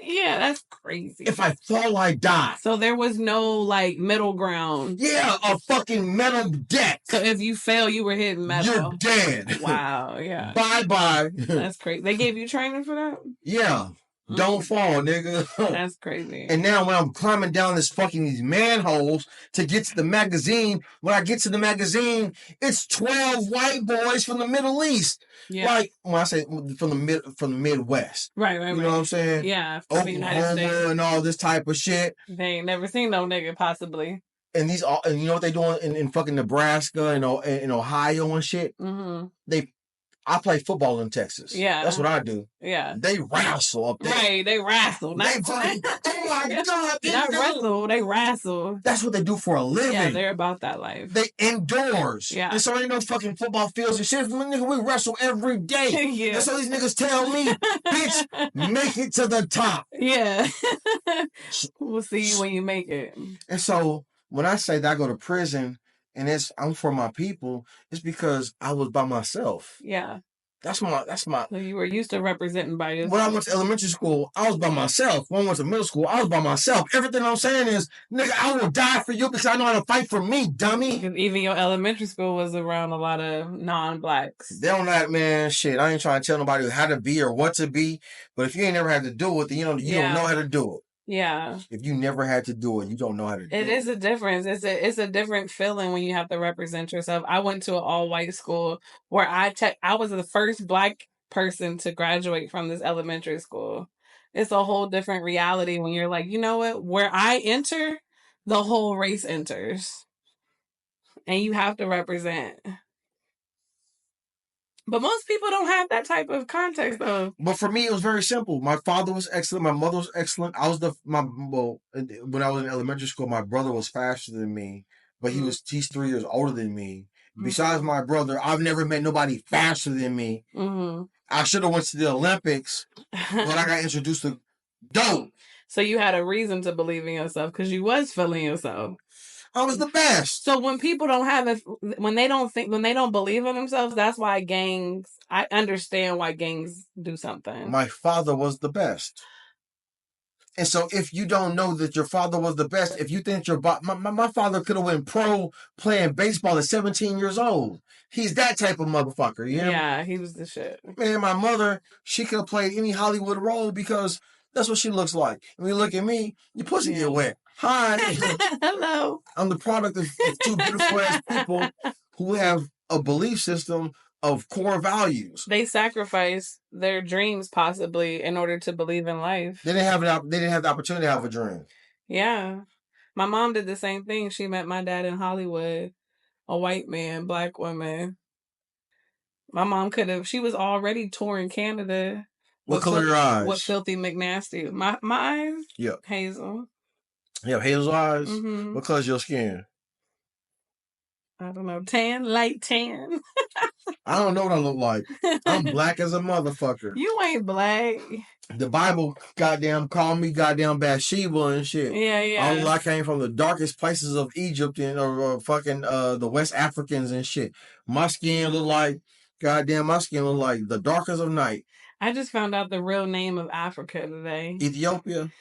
Yeah, that's crazy. If I fall, I die. So there was no like middle ground. Yeah, a fucking metal deck. So if you fail, you were hitting metal. You're dead. Wow, yeah. Bye. That's crazy. They gave you training for that? Yeah. Don't fall, nigga. That's crazy. And now when I'm climbing down these manholes to get to the magazine, when I get to the magazine, it's 12 white boys from the Middle East. Yeah. Like when I say from the Midwest. Right. You know what I'm saying? Yeah. Oklahoma and all this type of shit. They ain't never seen no nigga possibly. And you know what they doing in fucking Nebraska and in Ohio and shit? Mm-hmm. I play football in Texas. Yeah. That's what I do. Yeah. They wrestle up there. Right, they wrestle. Oh my God. Not wrestle, they wrestle. That's what they do for a living. Yeah, they're about that life. They indoors. Yeah. And so ain't no fucking football fields and shit. Nigga, we wrestle every day. Yeah. And so these niggas tell me, bitch, make it to the top. Yeah. We'll see you when you make it. And so when I say that I go to prison, and I'm for my people, it's because I was by myself. Yeah. That's my. So you were used to representing by yourself. When I went to elementary school, I was by myself. When I went to middle school, I was by myself. Everything I'm saying is, nigga, I will die for you because I know how to fight for me, dummy. Because even your elementary school was around a lot of non-blacks. They don't like, man, shit. I ain't trying to tell nobody how to be or what to be. But if you ain't never had to do it, then you don't know how to do it. Yeah. If you never had to do it, you don't know how to do it. It is a difference. It's a different feeling when you have to represent yourself. I went to an all-white school where I was the first black person to graduate from this elementary school. It's a whole different reality when you're like, you know what? Where I enter, the whole race enters. And you have to represent. But most people don't have that type of context, though. But for me, it was very simple. My father was excellent. My mother was excellent. When I was in elementary school, my brother was faster than me, but he's 3 years older than me. Mm-hmm. Besides my brother, I've never met nobody faster than me. Mm-hmm. I should have went to the Olympics, but I got introduced to dope. So you had a reason to believe in yourself because you was feeling yourself. I was the best. So when people don't have it, when they don't believe in themselves, that's why I understand why gangs do something. My father was the best. And so if you don't know that your father was the best, if you think my father could have went pro playing baseball at 17 years old. He's that type of motherfucker. You know? Yeah, he was the shit. Man, my mother, she could have played any Hollywood role because that's what she looks like. And when you look at me, your pussy get wet. Hi. Hello. I'm the product of two beautiful ass people who have a belief system of core values. They sacrifice their dreams possibly in order to believe in life. They didn't have the opportunity to have a dream. Yeah. My mom did the same thing. She met my dad in Hollywood, a white man, black woman. My mom she was already touring Canada. What color your eyes? What Filthy McNasty. My eyes? Yeah. Hazel. You have hazel eyes? Mm-hmm. What color's your skin? I don't know. Light tan. I don't know what I look like. I'm black as a motherfucker. You ain't black. The Bible goddamn called me goddamn Bathsheba and shit. Yeah. I came from the darkest places of Egypt and fucking the West Africans and shit. My skin look like the darkest of night. I just found out the real name of Africa today. Ethiopia.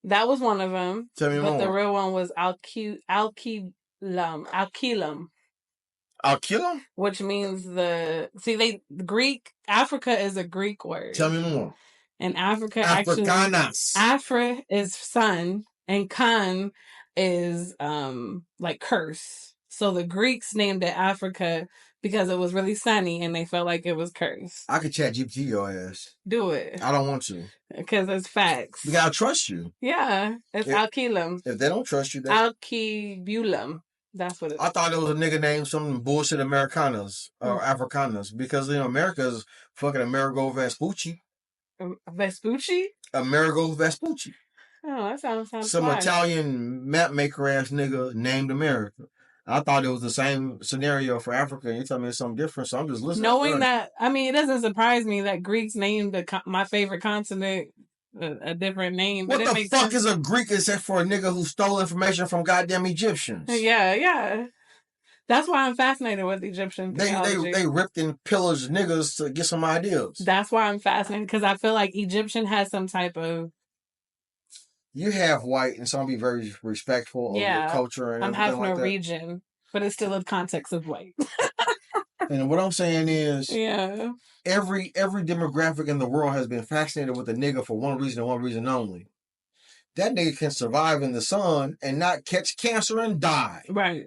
That was one of them. Tell me more. But the real one was Alkilam. Alkilam? Which means Africa is a Greek word. Tell me more. And Africa Africanas. Afra is sun and Khan is like curse. So the Greeks named it Africa because it was really sunny and they felt like it was cursed. I could chat GPT your ass. Do it. I don't want to. Because it's facts. We gotta trust you. Yeah. It's Alkilam. If they don't trust you, Alkibulum. That's what it is. I thought it was a nigga named some bullshit Americanas or Africanas because America's fucking Amerigo Vespucci. Vespucci? Amerigo Vespucci. Oh, that sounds some fine. Italian map maker ass nigga named America. I thought it was the same scenario for Africa. You tell me it's something different, so I'm just listening. Knowing that, I mean, it doesn't surprise me that Greeks named my favorite continent a different name. What but the fuck is a Greek except for a nigga who stole information from goddamn Egyptians? Yeah. That's why I'm fascinated with Egyptian theology. They ripped and pillaged niggas to get some ideas. That's why I'm fascinated, because I feel like Egyptian has some type of... You have white, and some be very respectful of your culture and everything like that. I'm half Norwegian, but it's still a context of white. And what I'm saying is, every demographic in the world has been fascinated with a nigga for one reason and one reason only. That nigga can survive in the sun and not catch cancer and die. Right.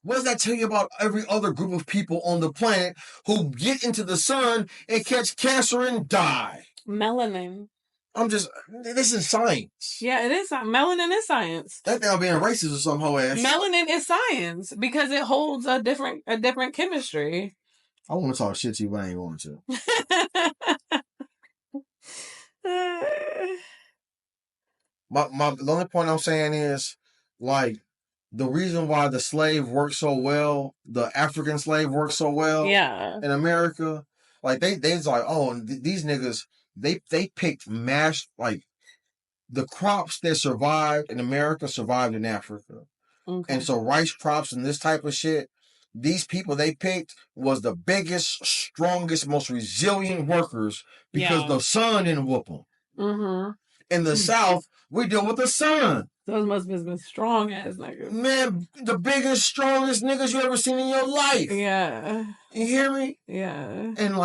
What does that tell you about every other group of people on the planet who get into the sun and catch cancer and die? Melanin. This is science. Yeah, it is. Melanin is science. That thing being racist or some whole ass. Melanin is science because it holds a different chemistry. I want to talk shit to you, but I ain't want to. The only point I'm saying is, like, the reason why the slave worked so well, the African slave worked so well in America, like, they's like, oh, these niggas, they picked like, the crops that survived in America survived in Africa. Okay. And so rice crops and this type of shit, these people they picked was the biggest, strongest, most resilient workers because the sun didn't whoop them. Mm-hmm. In the South, we deal with the sun. Those must have been strong ass niggas. Man, the biggest, strongest niggas you ever seen in your life. Yeah. You hear me? Yeah. And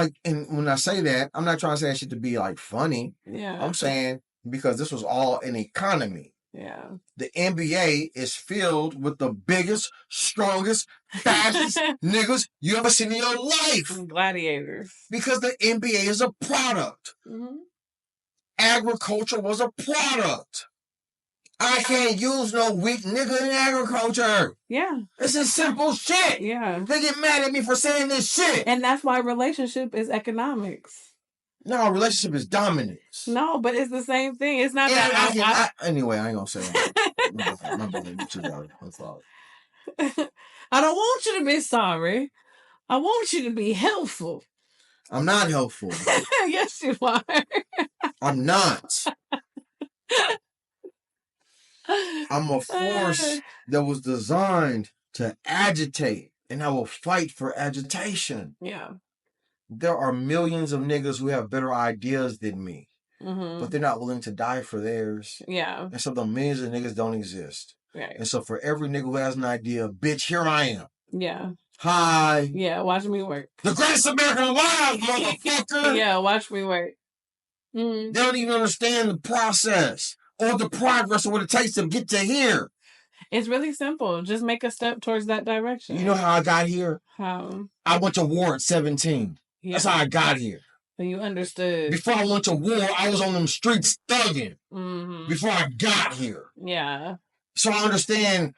when I say that, I'm not trying to say that shit to be like funny. Yeah. I'm saying because this was all an economy. Yeah. The NBA is filled with the biggest, strongest, fastest niggas you ever seen in your life. Gladiators. Because the NBA is a product. Mm-hmm. Agriculture was a product. I can't use no weak nigga in agriculture. Yeah. This is simple shit. Yeah. They get mad at me for saying this shit. And that's why relationship is economics. No, relationship is dominance. No, but it's the same thing. It's not anyway, I ain't gonna say that. I don't want you to be sorry. I want you to be helpful. I'm not helpful. Yes, you are. I'm not. I'm a force that was designed to agitate, and I will fight for agitation. Yeah. There are millions of niggas who have better ideas than me, but they're not willing to die for theirs. Yeah. And so the millions of niggas don't exist. Right. And so for every nigga who has an idea, bitch, here I am. Yeah. Hi. Yeah, watch me work. The greatest American alive, motherfucker. Yeah, watch me work. Mm-hmm. They don't even understand the process or the progress or what it takes to get to here. It's really simple. Just make a step towards that direction. You know how I got here? How? I went to war at 17. Yeah. That's how I got here. So you understood. Before I went to war, I was on them streets thugging. Mm-hmm. Before I got here. Yeah. So I understand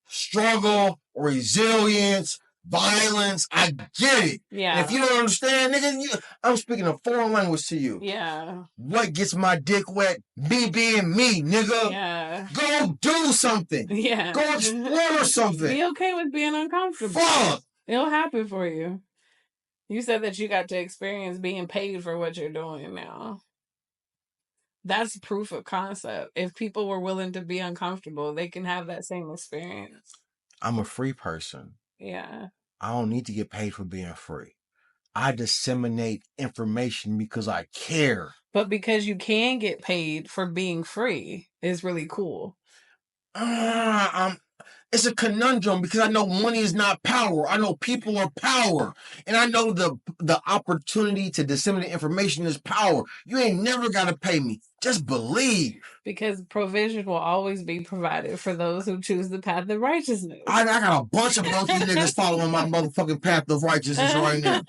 struggle, resilience, violence. I get it. Yeah. And if you don't understand, nigga, I'm speaking a foreign language to you. Yeah. What gets my dick wet? Me being me, nigga. Yeah. Go do something. Yeah. Go explore something. Be okay with being uncomfortable. Fuck. It'll happen for you. You said that you got to experience being paid for what you're doing now. That's proof of concept. If people were willing to be uncomfortable, they can have that same experience. I'm a free person. Yeah. I don't need to get paid for being free. I disseminate information because I care. But because you can get paid for being free is really cool. It's a conundrum because I know money is not power. I know people are power. And I know the opportunity to disseminate information is power. You ain't never got to pay me. Just believe. Because provision will always be provided for those who choose the path of righteousness. I got a bunch of bunky niggas following my motherfucking path of righteousness right now.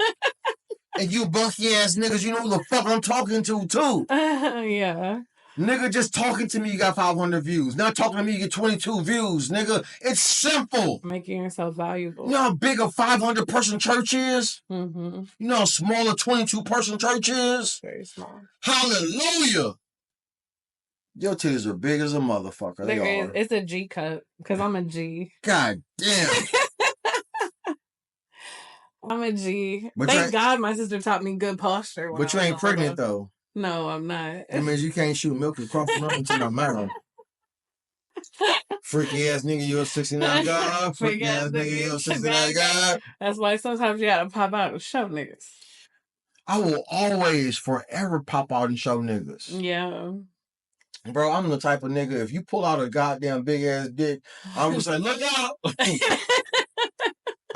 And you bunky ass niggas, you know who the fuck I'm talking to too. Yeah. Nigga, just talking to me, you got 500 views. Not talking to me, you get 22 views, nigga. It's simple. Making yourself valuable. You know how big a 500-person church is? Mm-hmm. You know how small a 22-person church is? Very small. Hallelujah. Your titties are big as a motherfucker. They are. It's a G cup, because I'm a G. God damn. I'm a G. Thank God my sister taught me good posture. But you ain't pregnant, though. No, I'm not. That means you can't shoot milk across the room into my mouth. Freaky ass nigga, you a 69 guy. Freaky ass nigga, you a 69 guy. That's why sometimes you gotta pop out and show niggas. I will always, forever pop out and show niggas. Yeah. Bro, I'm the type of nigga, if you pull out a goddamn big ass dick, I'm gonna say, look out.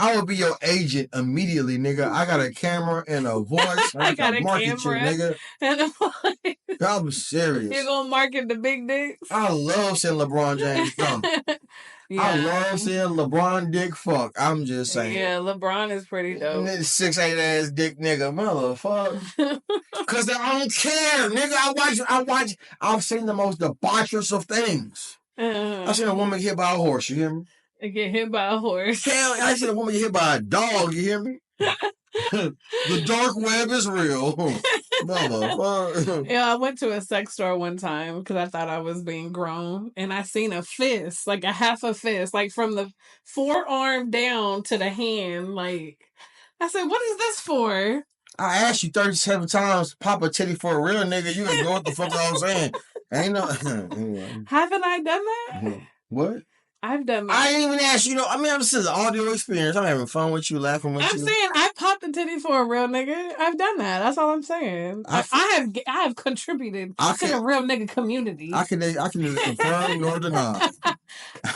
I will be your agent immediately, nigga. I got a camera and a voice. I got a market camera you, nigga. and a voice. I'm serious. You're gonna market the big dicks? I love seeing LeBron James dunk. Yeah. I love seeing LeBron dick fuck. I'm just saying. Yeah, LeBron is pretty dope. 6'8" ass dick nigga, motherfucker. Cause I don't care, nigga. I've seen the most debaucherous of things. I seen a woman get hit by a horse. You hear me? Get hit by a horse. Hell, I seen a woman get hit by a dog. You hear me? The dark web is real. Yeah, I went to a sex store one time because I thought I was being grown, and I seen a fist, like a half a fist, like from the forearm down to the hand. Like, I said, "What is this for?" I asked you 37 times, pop a titty for a real nigga. You ignore what the fuck I was saying. Ain't no. Anyway. Haven't I done that? What? I've done that. I didn't even ask you. This is an audio experience. I'm having fun with you, laughing with you. I'm saying I popped a titty for a real nigga. I've done that. That's all I'm saying. I have contributed to the real nigga community. I can neither confirm nor deny.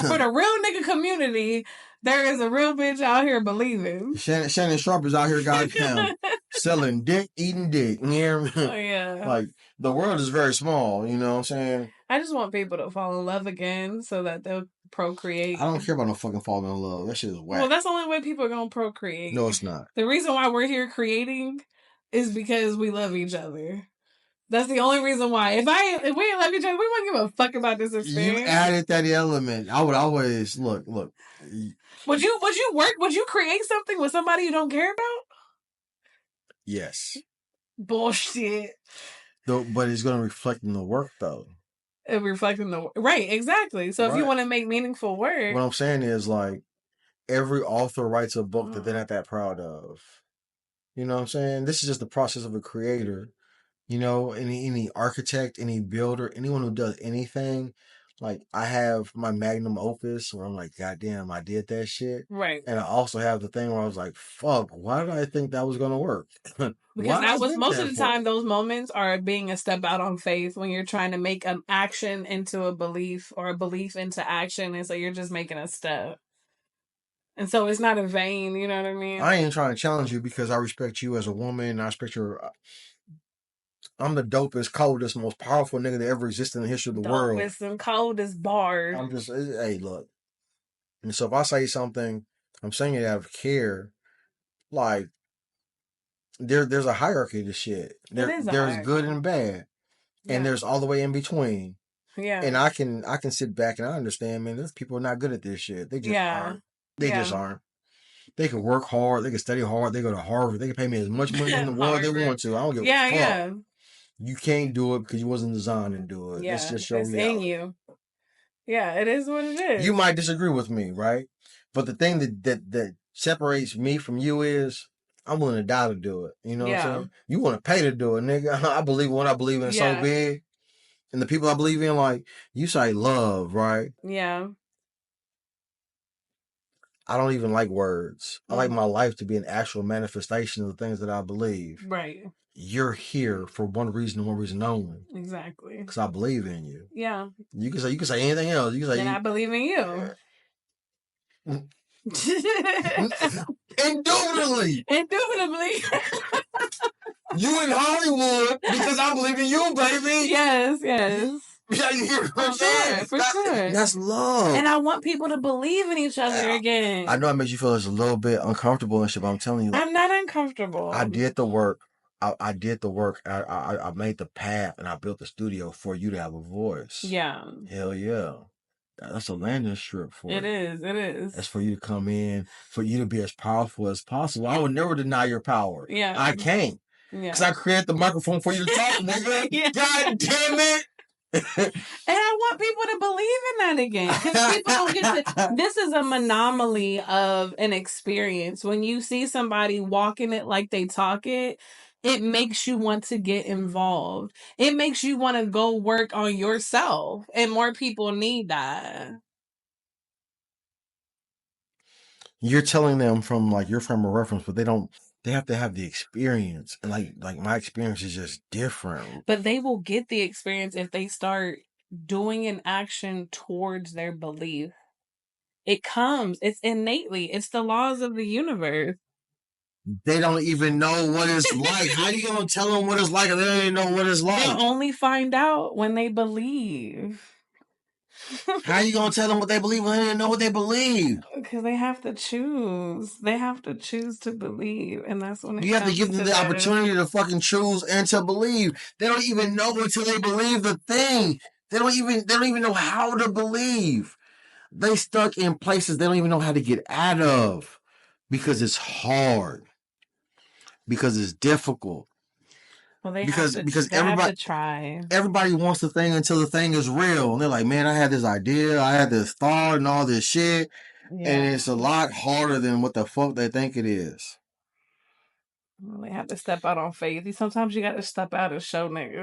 For the real nigga community, there is a real bitch out here believing. Shannon Sharp is out here, goddamn, selling dick, eating dick. You hear me? Oh, yeah. Like, the world is very small, you know what I'm saying? I just want people to fall in love again so that they'll procreate. I don't care about no fucking falling in love. That shit is whack. Well, that's the only way people are going to procreate. No, it's not. The reason why we're here creating is because we love each other. That's the only reason why. If we didn't love each other, we wouldn't give a fuck about this experience. You added that element. I would always look. Would you create something with somebody you don't care about? Yes. Bullshit. But it's going to reflect in the work, though. Reflecting the right, exactly. So if you want to make meaningful work, what I'm saying is, like, every author writes a book that they're not that proud of. You know what I'm saying? This is just the process of a creator. You know, any architect, any builder, anyone who does anything, like, I have my magnum opus where I'm like, goddamn, I did that shit. Right. And I also have the thing where I was like, fuck, why did I think that was going to work? Because that was most of the time, those moments are being a step out on faith when you're trying to make an action into a belief or a belief into action. And so you're just making a step. And so it's not in vain, you know what I mean? I ain't trying to challenge you because I respect you as a woman. And I respect your... I'm the dopest, coldest, most powerful nigga that ever existed in the history of the world. Dopest and coldest bars. I'm just, hey, look. And so if I say something, I'm saying it out of care. Like, there's a hierarchy to shit. There's good and bad. Yeah. And there's all the way in between. Yeah. And I can sit back and I understand, man, there's people not good at this shit. They just aren't. They just aren't. They can work hard. They can study hard. They go to Harvard. They can pay me as much money in the world they want to. I don't give a fuck. Yeah. You can't do it because you wasn't designed to do it. Yeah, it's just your reality. In you. Yeah, it is what it is. You might disagree with me, right? But the thing that separates me from you is I'm willing to die to do it. You know what I'm saying? You want to pay to do it, nigga. I believe what I believe in so big. And the people I believe in, like, you say love, right? Yeah. I don't even like words. I like my life to be an actual manifestation of the things that I believe. Right. You're here for one reason and one reason only. Exactly. Because I believe in you. Yeah. You can say anything else. You can say I believe in you. Indubitably. You in Hollywood because I believe in you, baby. Yes. Yeah, you hear what I'm saying? For sure. That's love. And I want people to believe in each other again. I know it makes you feel a little bit uncomfortable and shit, but I'm telling you. I'm not uncomfortable. I did the work. I did the work. I made the path and I built the studio for you to have a voice. Yeah. Hell yeah. That's a landing strip for it. It is. That's for you to come in, for you to be as powerful as possible. I would never deny your power. Yeah. I can't. Yeah. Because I created the microphone for you to talk, nigga. Yeah. God damn it. And I want people to believe in that again. Because people don't get to, this is an anomaly of an experience. When you see somebody walking it like they talk it, it makes you want to get involved. It makes you want to go work on yourself. And more people need that. You're telling them from like your frame of reference, but they have to have the experience. And like my experience is just different. But they will get the experience if they start doing an action towards their belief. It comes, it's innately, it's the laws of the universe. They don't even know what it's like. How you gonna tell them what it's like if they don't even know what it's like? They'll only find out when they believe. How you gonna tell them what they believe when they didn't know what they believe? Because they have to choose. They have to choose to believe, and that's when it You have to comes give them to the that. opportunity to fucking choose and to believe. They don't even know until they believe the thing. They don't even know how to believe. They stuck in places they don't even know how to get out of because it's hard. Because it's difficult. Well, Because they have to try. everybody wants the thing until the thing is real. And they're like, man, I had this idea, I had this thought and all this shit. Yeah. And it's a lot harder than what the fuck they think it is. Well, they have to step out on faith. Sometimes you got to step out and show niggas.